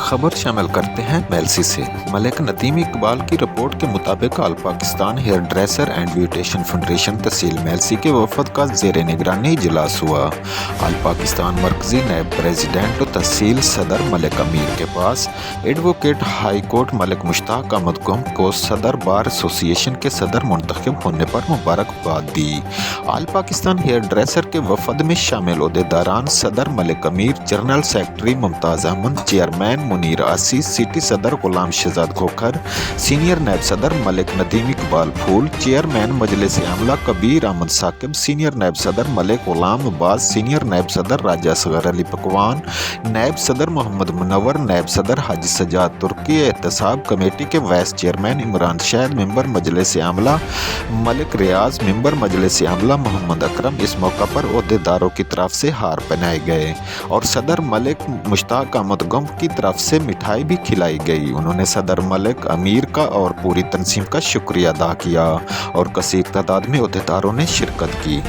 خبر شامل کرتے ہیں میلسی سے۔ ملک ندیم اقبال کی رپورٹ کے مطابق all Pakistan hairdresser and beautician federation تحصیل میلسی کے وفد کا زیر نگرانی اجلاس ہوا۔ آل پاکستان مرکزی نائب پریزیڈنٹ و تحصیل صدر ملک امیر کے پاس ایڈوکیٹ ہائی کورٹ ملک مشتاق احمد گم کو صدر بار ایسوسی ایشن کے صدر منتخب ہونے پر مبارکباد دی۔ آل پاکستان ہیئر ڈریسر کے وفد میں شامل عہدیداران صدر ملک امیر، جنرل سیکرٹری ممتاز احمد، چیئرمین منیر آسی، سٹی صدر غلام شہزاد کھوکھر، سینئر نائب صدر ملک ندیم اقبال پھول، چیئرمین مجلس عاملہ کبیر احمد ثاقب، سینئر نائب صدر ملک غلام عباس، سینئر نائب صدر راجہ اصغر علی پکوان، نائب صدر محمد منور، نائب صدر حاجی سجاد ترکی، احتساب کمیٹی کے وائس چیئرمین عمران شاہد، ممبر مجلس عاملہ ملک ریاض، ممبر مجلس عاملہ محمد اکرم۔ اس موقع پر عہدیداروں کی طرف سے ہار پہنائے گئے اور صدر ملک مشتاق احمد گم کی طرف سے مٹھائی بھی کھلائی گئی۔ انہوں نے صدر ملک امیر کا اور پوری تنظیم کا شکریہ ادا کیا اور کثیر تعداد میں عہدیداروں نے شرکت کی۔